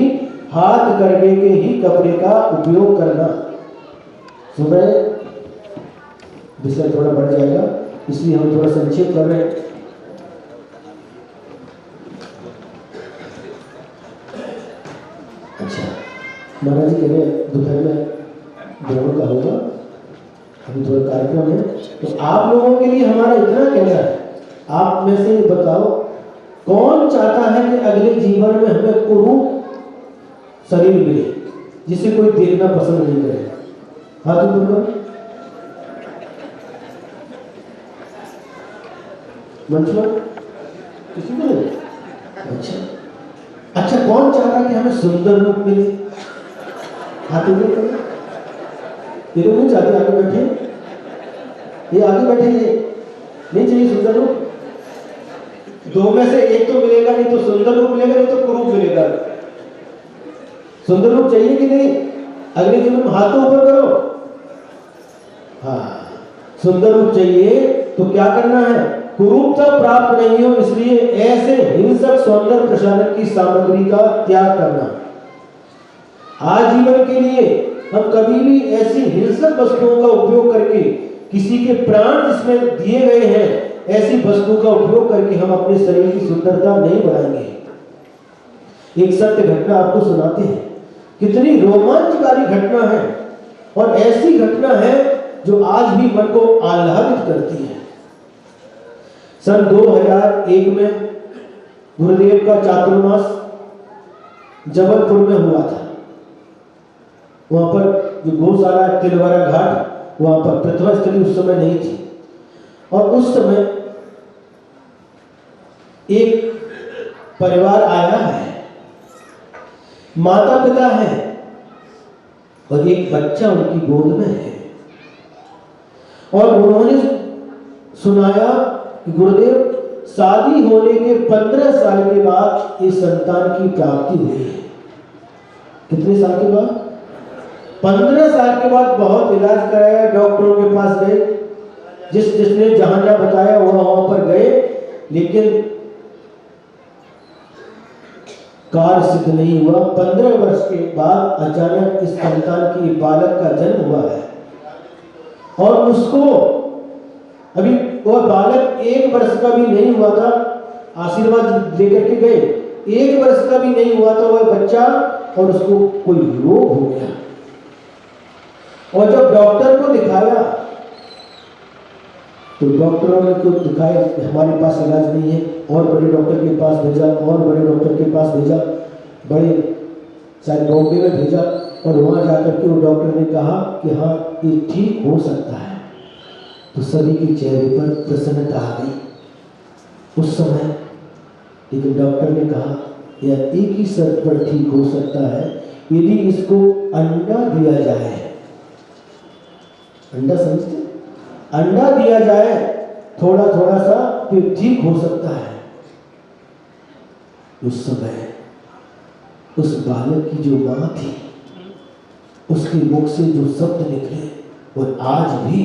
हाथ करगे के ही कपड़े का उपयोग करना। सुबह विषय थोड़ा बढ़ जाएगा इसलिए हम थोड़ा संक्षेप कर रहे हैं। अच्छा, महाराज जी कह रहे दोपहर में दोनों का होगा, अभी थोड़ा कार्यक्रम है, तो आप लोगों के लिए हमारा इतना कहना है, आप में से बताओ कौन चाहता है कि अगले जीवन में हमें कुरूप शरीर मिले जिसे कोई देखना पसंद नहीं करे? हाथ ऊपर करो। मंच पर किसी को नहीं? अच्छा, कौन चाहता कि हमें सुंदर रूप मिले? हाथ ऊपर करो। ये लोग नहीं चाहते आगे बैठे, ये आगे बैठे, ये नहीं चाहिए सुंदर रूप। दो में से एक तो मिलेगा, नहीं तो सुंदर रूप मिलेगा, नहीं तो कुरूप मिलेगा। सुंदर रूप चाहिए कि नहीं? अगले जीवन में हाथ ऊपर करो। हाँ, सुंदर रूप चाहिए तो क्या करना है? कुरूपता प्राप्त नहीं हो इसलिए ऐसे हिंसक सौंदर्य प्रसाधन की सामग्री का त्याग करना। आजीवन के लिए हम कभी भी ऐसी हिंसक वस्तुओं का उपयोग करके, किसी के प्राण जिसमें दिए गए हैं, ऐसी वस्तु का उपयोग करके हम अपने शरीर की सुंदरता नहीं बढ़ाएंगे। एक सत्य घटना आपको सुनाते हैं, कितनी रोमांचकारी घटना है, और ऐसी घटना है जो आज भी मन को आह्लादित करती है। सन 2001 में गुरुदेव का चातुर्मास जबलपुर में हुआ था। वहां पर जो गौशाला तिलवारा घाट, वहां पर प्रथमा स्थली उस समय नहीं थी। और उस समय एक परिवार आया है, माता पिता है और एक बच्चा उनकी गोद में है। और उन्होंने सुनाया कि गुरुदेव, शादी होने के 15 साल के बाद इस संतान की प्राप्ति हुई है। कितने साल के बाद? 15 साल के बाद बहुत इलाज कराया, डॉक्टरों के पास गए, जिसने जहां जहां बताया वहां पर गए, लेकिन कार्य सिद्ध नहीं हुआ। 15 वर्ष के बाद अचानक इस संतान की बालक का जन्म हुआ है। और उसको अभी वह बालक 1 वर्ष का भी नहीं हुआ था, आशीर्वाद लेकर के गए, 1 वर्ष का भी नहीं हुआ था वह बच्चा, और उसको कोई रोग हो गया। और जब डॉक्टर को दिखाया तो डॉक्टरों ने को दिखाया, हमारे पास इलाज नहीं है, और बड़े डॉक्टर के पास भेजा, और बड़े डॉक्टर के पास भेजा, बड़े शायद बॉम्बे में भेजा, और वहां जाकर के वो डॉक्टर ने कहा कि हाँ ये ठीक हो सकता है। तो सभी के चेहरे पर प्रसन्नता आ गई उस समय। लेकिन डॉक्टर ने कहा यह एक ही शर्त पर ठीक हो सकता है, यदि इसको अंडा दिया जाए। अंडा समझते? अंडा दिया जाए थोड़ा थोड़ा सा, फिर ठीक हो सकता है। उस समय उस बालक की जो मां थी, उसके मुख से जो शब्द निकले वो आज भी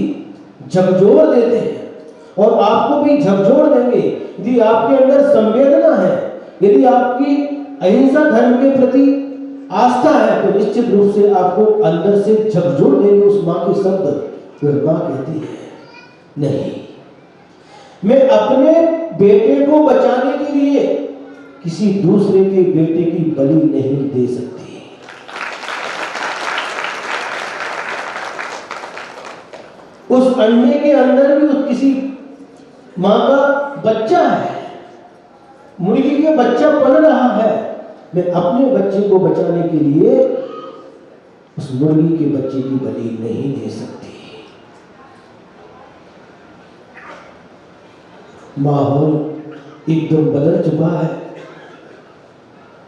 झकझोर देते हैं, और आपको भी झकझोर देंगे। यदि आपके अंदर संवेदना है, यदि आपकी अहिंसा धर्म के प्रति आस्था है, तो निश्चित रूप से आपको अंदर से झकझोर देंगे उस मां के शब्द। वह मां कहती है, नहीं, मैं अपने बेटे को बचाने के लिए किसी दूसरे के बेटे की बलि नहीं दे सकती। उस अंडे के अंदर भी किसी मां का बच्चा है, मुर्गी के बच्चा पल रहा है। मैं अपने बच्चे को बचाने के लिए उस मुर्गी के बच्चे की बलि नहीं दे सकती। माहौल एकदम बदल चुका है।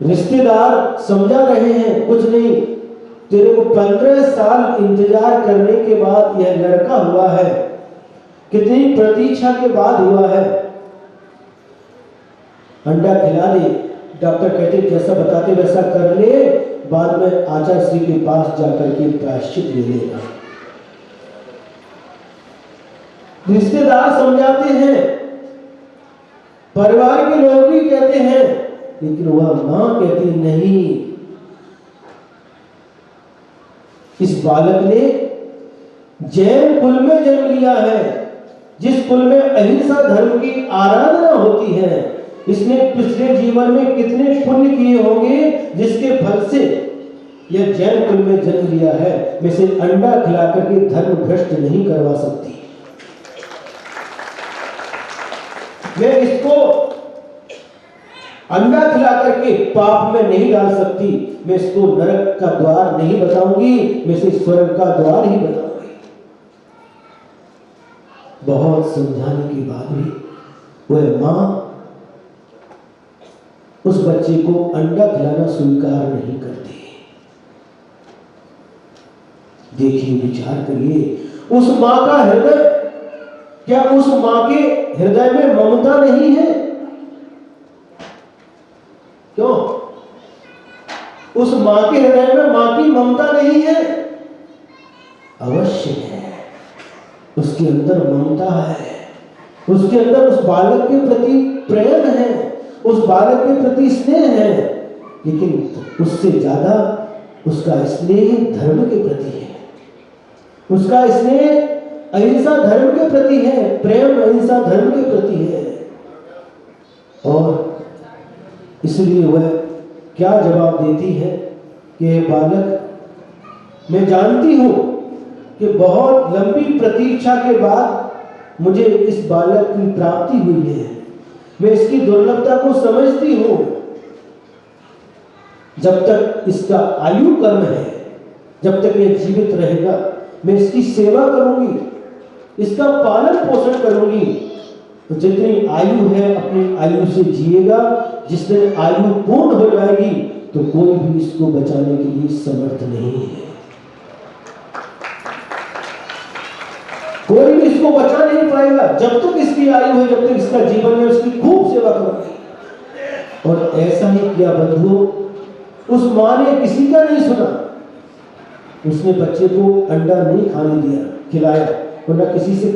रिश्तेदार समझा रहे हैं, कुछ नहीं, तेरे को 15 साल इंतजार करने के बाद यह लड़का हुआ है, कितनी प्रतीक्षा के बाद हुआ है। अंडा खिला दे, डॉक्टर कहते जैसा बताते वैसा कर ले, बाद में आचार्य श्री के पास जाकर के प्रायश्चित ले लेगा। रिश्तेदार समझाते हैं, परिवार के लोग भी कहते हैं, लेकिन वह मां कहती नहीं। इस बालक ने जैन कुल में जन्म लिया है, जिस कुल में अहिंसा धर्म की आराधना होती है। इसने पिछले जीवन में कितने पुण्य किए होंगे, जिसके फल से यह जैन कुल में जन्म लिया है। मैं इसे अंडा खिलाकर के धर्म भ्रष्ट नहीं करवा सकती। मैं इसको अंडा खिला करके पाप में नहीं डाल सकती। मैं इसको नरक का द्वार नहीं बताऊंगी, मैं इसे स्वर्ग का द्वार ही बताऊंगी। बहुत समझाने के बाद भी वह मां उस बच्चे को अंडा खिलाना स्वीकार नहीं करती। देखिए, विचार करिए, उस मां का हृदय, क्या उस मां के हृदय में ममता नहीं है? क्यों? उस मां के हृदय में मां की ममता नहीं है? अवश्य है, उसके अंदर ममता है, उसके अंदर उस बालक के प्रति प्रेम है, उस बालक के प्रति स्नेह है। लेकिन उससे ज्यादा उसका स्नेह धर्म के प्रति है, उसका स्नेह अहिंसा धर्म के प्रति है, प्रेम अहिंसा धर्म के प्रति है। और इसलिए वह क्या जवाब देती है कि बालक, मैं जानती हूं कि बहुत लंबी प्रतीक्षा के बाद मुझे इस बालक की प्राप्ति हुई है, मैं इसकी दुर्लभता को समझती हूं, जब तक इसका आयु कर्म है, जब तक ये जीवित रहेगा, मैं इसकी सेवा करूंगी, इसका पालन पोषण करूंगी। तो जितनी आयु है अपनी आयु से जिएगा। जिस दिन आयु पूर्ण हो जाएगी तो कोई भी इसको बचाने के लिए समर्थ नहीं है, कोई भी इसको बचा नहीं पाएगा। जब तक इसकी आयु है, जब तक इसका जीवन है, उसकी खूब सेवा करूंगी। और ऐसा ही किया बंधु। उस मां ने किसी का नहीं सुना, उसने बच्चे को अंडा नहीं खाने दिया, खिलाया, और न किसी से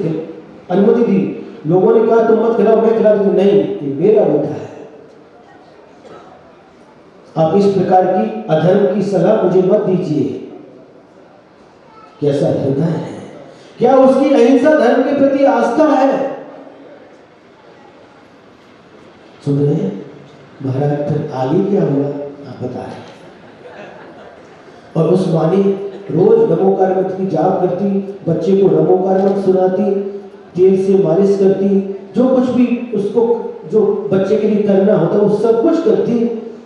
अनुमति दी। लोगों ने कहा तुम मत खिलाओ, मैं खिला दूंगी, नहीं, ये मेरा बेटा है। आप इस प्रकार की अधर्म की सलाह मुझे मत दीजिए। कैसा हृदय है, क्या उसकी अहिंसा धर्म के प्रति आस्था है? सुन रहे हैं महाराज? फिर आगे क्या हुआ आप बता रहे। और उस माँ ने रोज नमोकार मंत्र की जाप करती, बच्चे को नमोकार मंत्र सुनाती, तेल से मालिश करती, जो कुछ भी उसको जो बच्चे के लिए करना होता वो सब कुछ करती,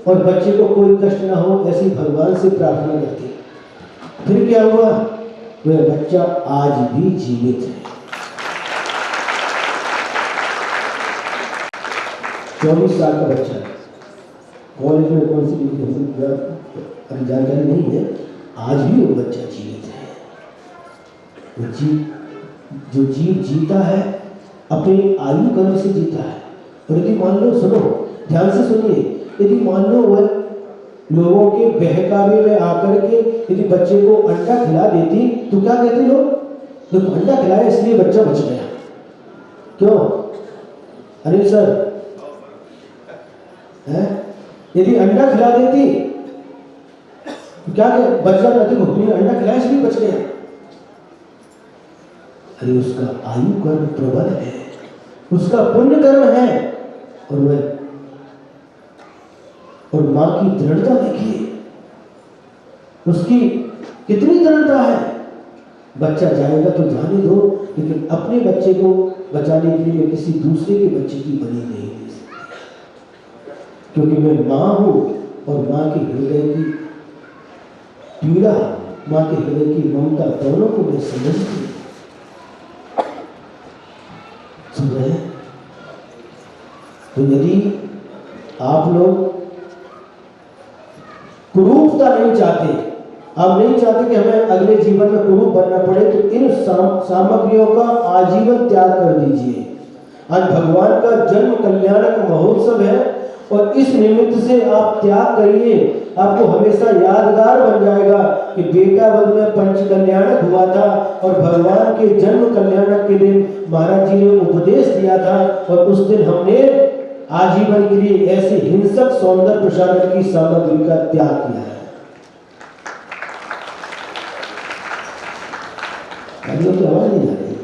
और बच्चे को कोई कष्ट ना हो ऐसी भगवान से प्रार्थना करती। फिर क्या हुआ? वह बच्चा आज भी जीवित है। 24 साल का बच्चा, कॉलेज में कौन सी अभी जानकारी नहीं है, आज भी वो बच्चा जीवित है। जो जीव जीता है अपने आयु कर्म से जीता है। और यदि मान लो, सुनो ध्यान से सुनिए, यदि मान लो वह लोगों के बहकावे में आकर के यदि बच्चे को अंडा खिला देती तो क्या कहते लोग? तो अंडा खिलाया इसलिए बच्चा बच गया। क्यों अनिल सर? है? यदि अंडा खिला देती तो क्या बच जाता? देखो अंडा खिलाया इसलिए बच गया। अरे उसका आयु कर्म प्रबल है, उसका पुण्य कर्म है। और वह और मां की दृढ़ता देखिए, उसकी कितनी दृढ़ता है। बच्चा जाएगा तो जाने दो, लेकिन अपने बच्चे को बचाने के लिए किसी दूसरे के बच्चे की बलि नहीं दे सकती, क्योंकि मैं मां हूं और मां के हृदय की पीड़ा, मां के हृदय की ममता दोनों को मैं समझती हूं। सुन रहे हैं? तो यदि आप लोग कुरूपता नहीं चाहते, आप नहीं चाहते कि हमें अगले जीवन में कुरूप बनना पड़े, तो इन सामग्रियों का आजीवन त्याग कर दीजिए। आज भगवान का जन्म कल्याणक महोत्सव है और इस निमित्त से आप त्याग करिए। आपको हमेशा यादगार बन जाएगा कि बेटा वध में पंच कल्याणक हुआ था और भगवान के जन्म कल्याणक के दिन महाराज जी ने उपदेश दिया था, और उस दिन हमने आजीवन के लिए ऐसे हिंसक सौंदर्य प्रसारण की सामग्री का त्याग किया है। तो आवाज नहीं आ रही।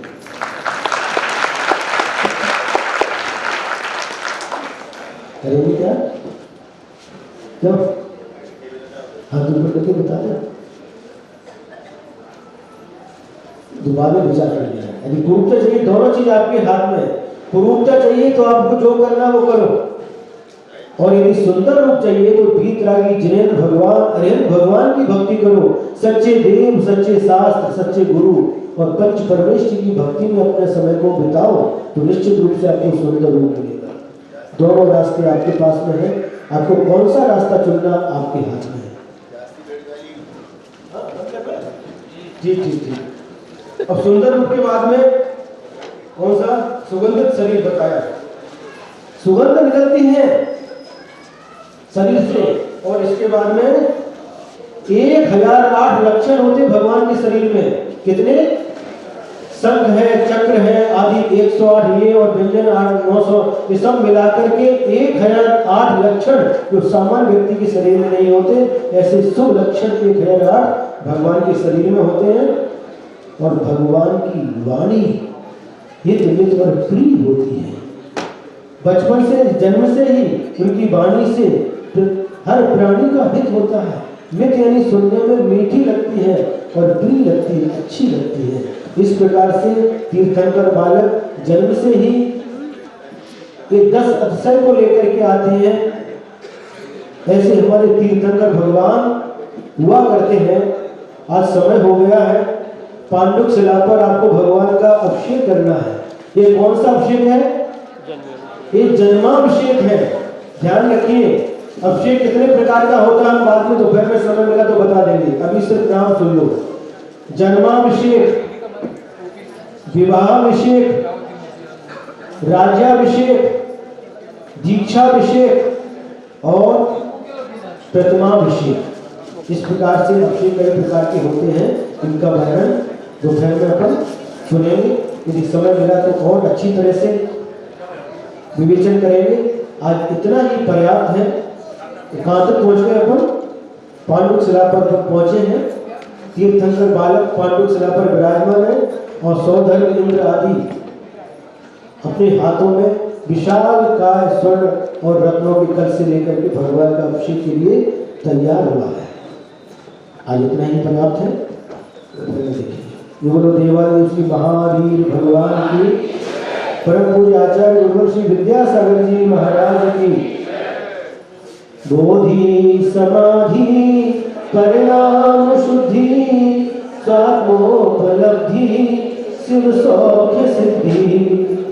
करेंगे क्या? क्यों? हाथ ऊपर करके बता दो, दोबारा विचार कर लिया। यदि कुरूपता चाहिए, दोनों चीज आपके हाथ में। कुरूपता चाहिए तो आपको जो करना वो करो, और यदि सुंदर रूप चाहिए तो वीतरागी जिनेंद्र भगवान अरिहंत भगवान की भक्ति करो। सच्चे देव, सच्चे शास्त्र, सच्चे गुरु और पंच परमेश्वर की भक्ति में अपने समय को बिताओ, तो निश्चित रूप से आपको सुंदर रूप मिलेगा। दोनों रास्ते आपके पास में है, आपको कौन सा रास्ता चुनना आपके हाथ में है। जी जी जी। अब सुंदर रूप के बाद में कौन सा? सुगंधित शरीर बताया। सुगंध निकलती है शरीर से, और इसके बाद में 1008 लक्षण होते भगवान के शरीर में। कितने? शंख है, चक्र है आदि 108, ये और व्यंजन 900, ये सब मिलाकर के 1008 लक्षण जो सामान्य व्यक्ति के शरीर में नहीं होते, ऐसे शुभ लक्षण 1008 भगवान के शरीर में होते हैं। और भगवान की वाणी हित मित और प्रिय होती है। बचपन से, जन्म से ही उनकी वाणी से हर प्राणी का हित होता है। मित यानी सुनने में मीठी लगती है और प्रिय लगती है, अच्छी लगती है। इस प्रकार से तीर्थंकर बालक जन्म से ही ये 10 अतिशय को लेकर के आते हैं ऐसे हमारे तीर्थंकर भगवान हुआ करते हैं। आज समय हो गया है, पांडुक शिला पर आपको भगवान का अभिषेक करना है। ये कौन सा अभिषेक है? ये जन्माभिषेक है। ध्यान रखिए, अभिषेक कितने प्रकार का होता है हम बाद में दोपहर में समय मिला तो बता देंगे, अभी सिर्फ नाम सुन लो। जन्माभिषेक, विवाहाभिषेक, राज्याभिषेक, दीक्षाभिषेक और प्रथमाभिषेक। इस प्रकार से अभिषेक कई प्रकार के होते हैं। इनका वर्णन दोपहर में अपन सुनेंगे, यदि समय मिला तो और अच्छी तरह से विवेचन करेंगे। आज इतना ही पर्याप्त है। कहाँ तक पहुँच गए अपन? पांडुक शिला पर पहुँचे हैं। तीर्थंकर बालक पांडुक शिला पर विराजमान है और सौधर्म इंद्र आदि अपने हाथों में विशाल काय स्वर्ण और रत्नों के कल से लेकर के भगवान का अभिषेक के लिए तैयार हुआ है। आज इतना ही पर्याप्त है। देखिए बोलो देवालय उसकी महावीर भगवान की, परम पूज्य आचार्य गुरु श्री विद्यासागर जी महाराज की। बोधि समाधि परिणाम शुद्धि स्वात्मोपलब्धि शिव सौख्य सिद्धि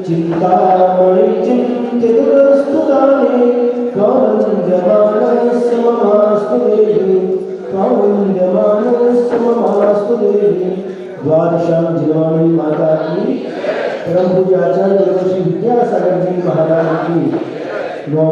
चिंतामणि चिंतितस्तु दाने कौंद्यमानस्य ममास्तु देवी कौंद्यमानस्य ममास्तु देवी। द्वादशां जिनवाणी माता की, परम पूज्य आचार्य गुरु श्री विद्यासागर जी महाराज की। नौ